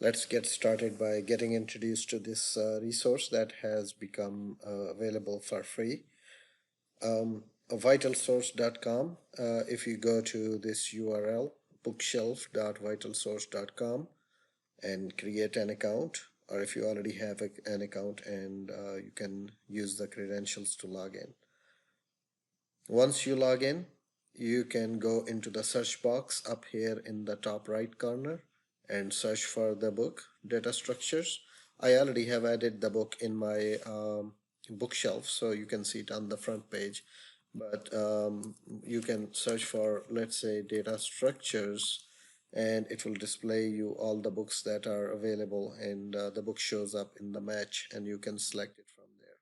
Let's get started by getting introduced to this resource that has become available for free. Vitalsource.com. If you go to this URL, bookshelf.vitalsource.com, and create an account, or if you already have an account, and you can use the credentials to log in. Once you log in, you can go into the search box up here in the top right corner and search for the book Data Structures. I already have added the book in my bookshelf, so you can see it on the front page, but you can search for, let's say, Data Structures, and it will display you all the books that are available, and the book shows up in the match and you can select it from there.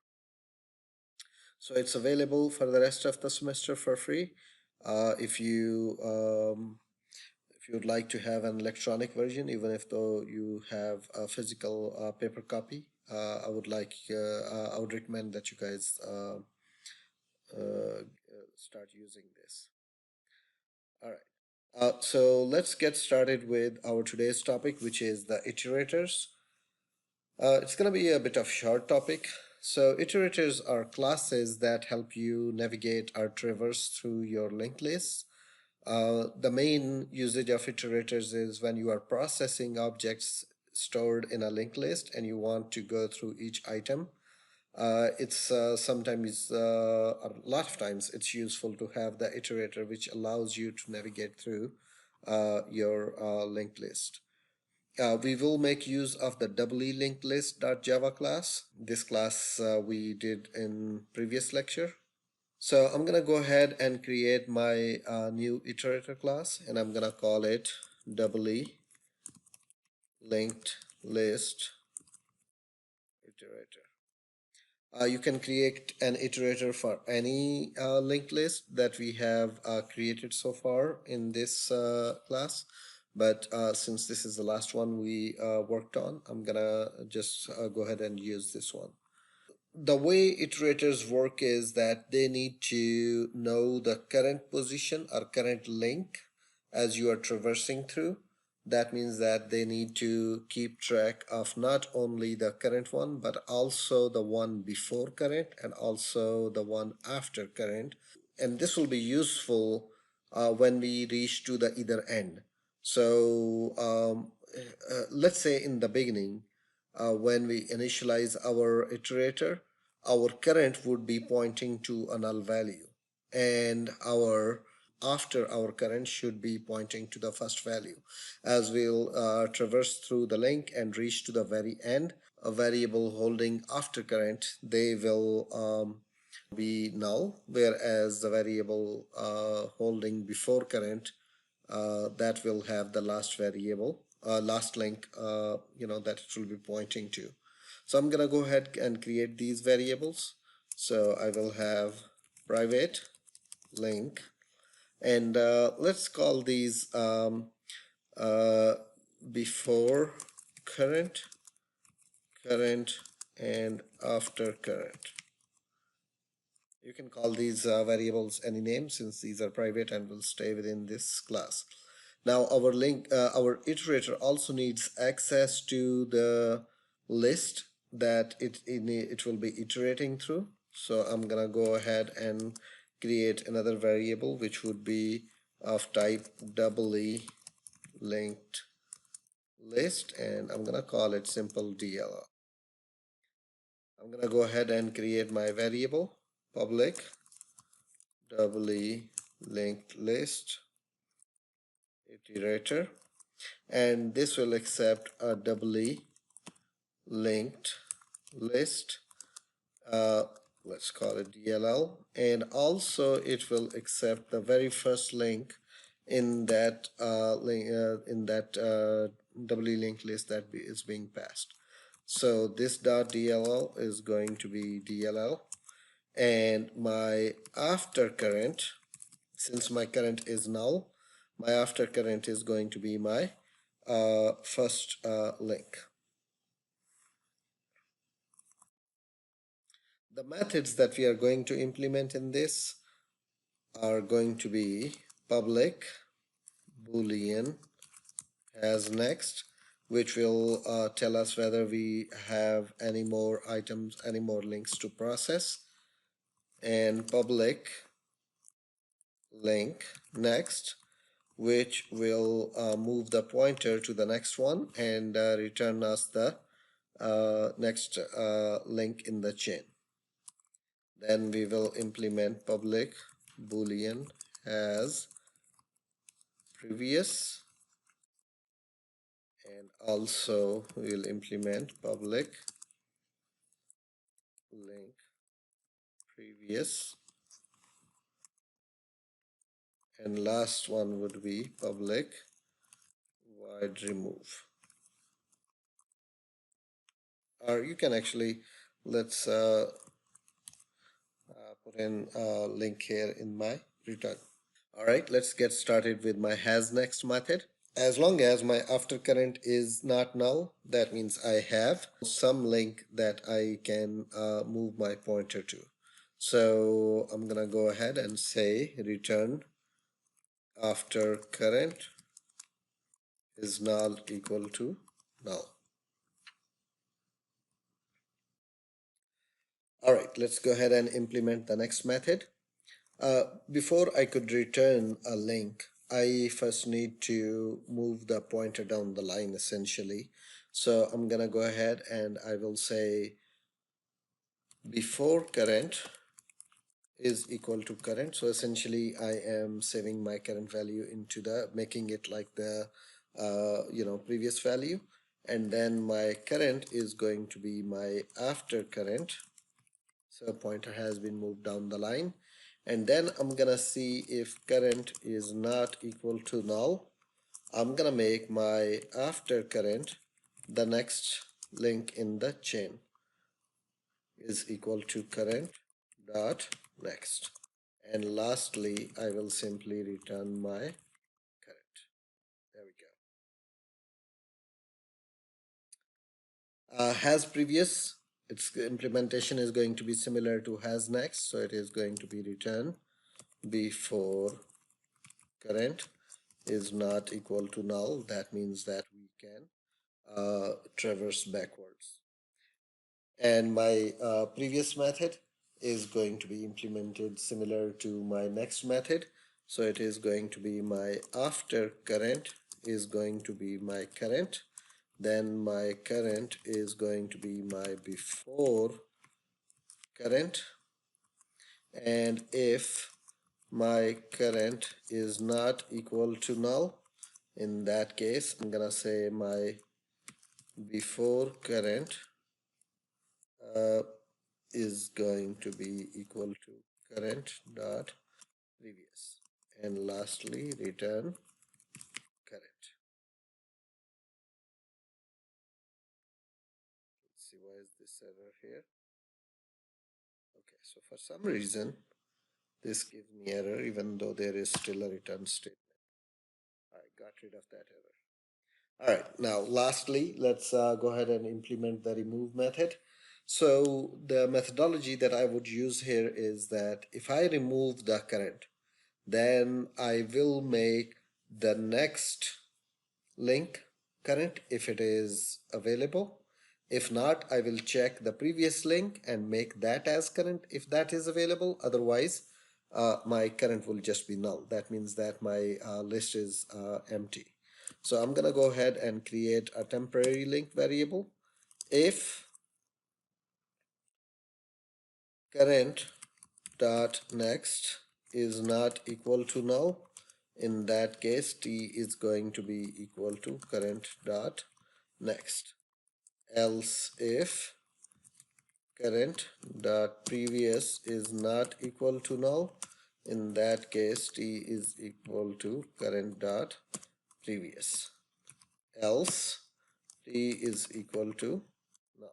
So it's available for the rest of the semester for free. If you would like to have an electronic version, even if though you have a physical paper copy, I would recommend that you guys start using this. All right. So let's get started with our today's topic, which is the iterators. It's going to be a bit of short topic. So iterators are classes that help you navigate or traverse through your linked lists. The main usage of iterators is when you are processing objects stored in a linked list and you want to go through each item. It's sometimes, a lot of times, it's useful to have the iterator which allows you to navigate through your linked list. We will make use of the doubly linked list.java class. This class we did in previous lecture. So I'm gonna go ahead and create my new iterator class, and I'm gonna call it doubly linked list iterator. You can create an iterator for any linked list that we have created so far in this class. But since this is the last one we worked on, I'm gonna just go ahead and use this one. The way iterators work is that they need to know the current position or current link as you are traversing through. That means that they need to keep track of not only the current one, but also the one before current and also the one after current. And this will be useful when we reach to the either end. So let's say in the beginning, when we initialize our iterator, our current would be pointing to a null value, and our after our current should be pointing to the first value. As we'll traverse through the link and reach to the very end, a variable holding after current, they will be null, whereas the variable holding before current, that will have the last variable, last link, that it will be pointing to. So I'm gonna go ahead and create these variables. So I will have private link, and let's call these before current, current, and after current. You can call these variables any name since these are private and will stay within this class. Now our iterator also needs access to the list that it will be iterating through. So I'm gonna go ahead and create another variable which would be of type doubly linked list, and I'm gonna call it simple DLL. I'm gonna go ahead and create my variable public doubly linked list iterator, and this will accept a doubly linked list, uh, let's call it DLL, and also it will accept the very first link in that doubly linked list that is being passed. So this dot DLL is going to be DLL, and my after current, since my current is null, my after current is going to be my first link. The methods that we are going to implement in this are going to be public boolean as next, which will tell us whether we have any more items, any more links to process, and public link next, which will move the pointer to the next one and return us the next link in the chain. Then we will implement public boolean has previous, and also we'll implement public link previous, and last one would be public void remove. Or you can actually, let's put in a link here in my return. All right, let's get started with my has next method. As long as my after current is not null, that means I have some link that I can move my pointer to. So I'm gonna go ahead and say return after current is null equal to null. All right, let's go ahead and implement the next method. Before I could return a link, I first need to move the pointer down the line essentially. So I'm gonna go ahead and I will say before current is equal to current. So essentially I am saving my current value into the, making it like the previous value, and then my current is going to be my after current. So pointer has been moved down the line, and then I'm gonna see if current is not equal to null. I'm gonna make my after current the next link in the chain is equal to current dot next, and lastly I will simply return my current. There we go. Has previous, its implementation is going to be similar to has next, so it is going to be return before current is not equal to null. That means that we can traverse backwards. And my previous method is going to be implemented similar to my next method. So it is going to be my after current is going to be my current. Then my current is going to be my before current. And if my current is not equal to null, in that case I'm gonna say my before current uh, is going to be equal to current dot previous, and lastly return current. Let's see, why is this error here? Okay, so for some reason this gives me error even though there is still a return statement. I got rid of that error. All right, now lastly, let's go ahead and implement the remove method. So the methodology that I would use here is that if I remove the current, then I will make the next link current if it is available. If not, I will check the previous link and make that as current if that is available. Otherwise, my current will just be null. That means that my list is empty. So I'm gonna go ahead and create a temporary link variable. If current dot next is not equal to null, in that case t is going to be equal to current dot next. Else if current dot previous is not equal to null, in that case t is equal to current dot previous. Else t is equal to null.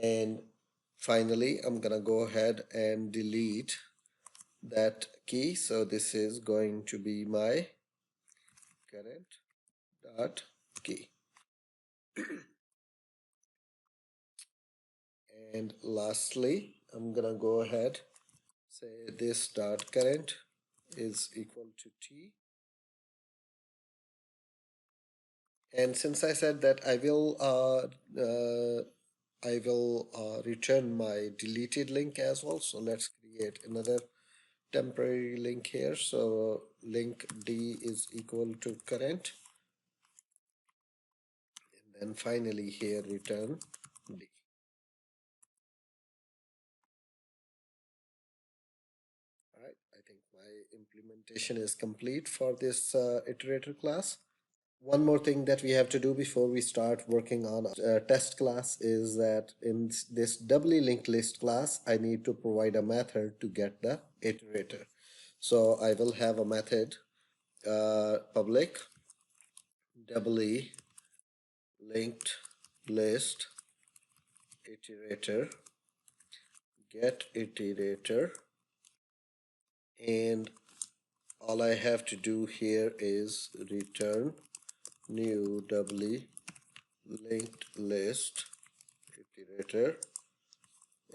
And finally I'm gonna go ahead and delete that key. So this is going to be my current dot key. And lastly I'm gonna go ahead, say this dot current is equal to t, And since I said that I will return my deleted link as well. So let's create another temporary link here. So link D is equal to current, and then finally here return D. All right, I think my implementation is complete for this iterator class. One more thing that we have to do before we start working on a test class is that in this doubly linked list class, I need to provide a method to get the iterator. So I will have a method public doubly linked list iterator get iterator, and all I have to do here is return new doubly linked list iterator,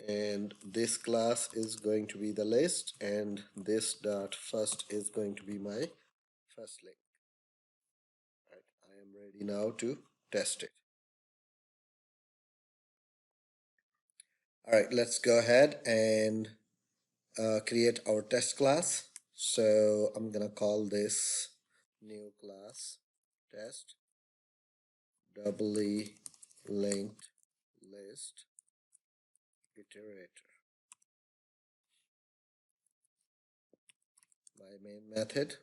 and this class is going to be the list, and this dot first is going to be my first link. Right, I am ready now to test it. All right, let's go ahead and create our test class. So I'm gonna call this new class test doubly linked list iterator, my main method.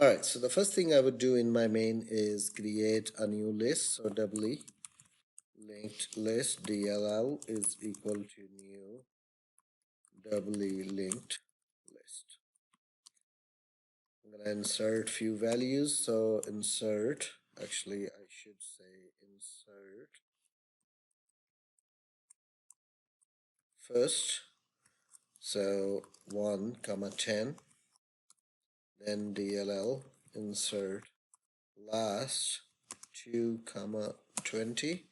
All right, so the first thing I would do in my main is create a new list. So doubly linked list DLL is equal to new doubly linked list. I'm going to insert few values. So insert, actually I should say insert first. So 1 comma 10, then DLL insert last 2 comma 20,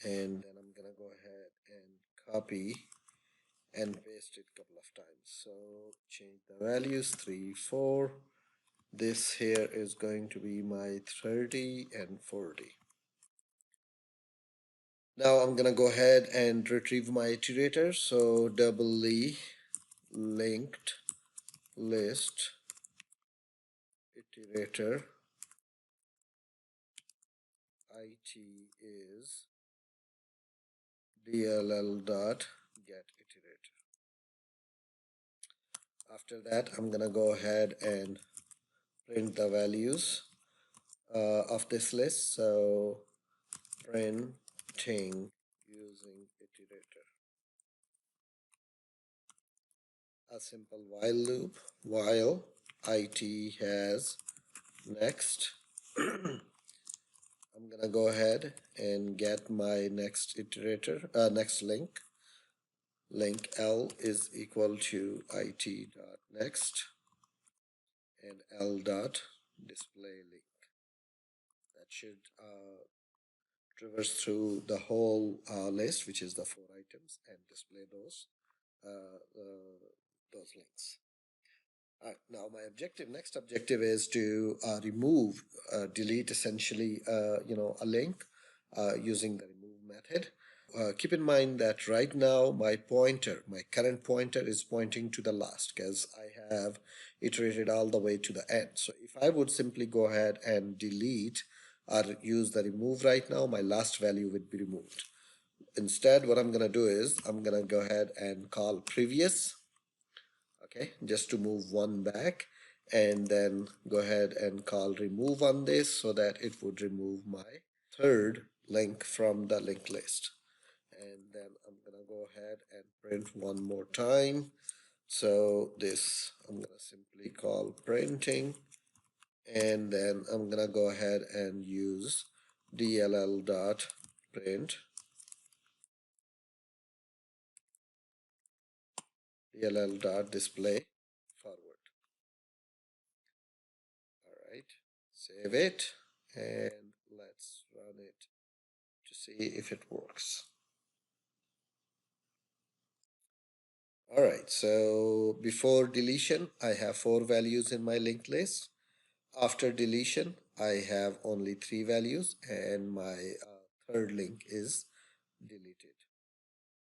and then I'm gonna go ahead and copy and paste it a couple of times. So change the values 3 4. This here is going to be my 30 and 40. Now I'm gonna go ahead and retrieve my iterator. So doubly linked list iterator it is dll dot get iterator. After that, I'm gonna go ahead and print the values of this list. So printing using iterator, a simple while loop while it has next. I'm gonna go ahead and get my next iterator, next link. Link L is equal to it dot next and L dot display link. That should traverse through the whole list, which is the 4 items, and display uh, uh, those links. Now my next objective is to delete essentially, a link using the remove method. Keep in mind that right now my current pointer is pointing to the last because I have iterated all the way to the end. So if I would simply go ahead and delete or use the remove right now, my last value would be removed. Instead, what I'm going to do is I'm going to go ahead and call previous, okay, just to move one back, and then go ahead and call remove on this so that it would remove my third link from the linked list. And then I'm gonna go ahead and print one more time. So this I'm gonna simply call printing, and then I'm gonna go ahead and use dll dot print dll dot display forward. All right, save it and let's run it to to see if it works. All right, so before deletion, I have four values in my linked list. After deletion, I have only three values, and my third link is deleted.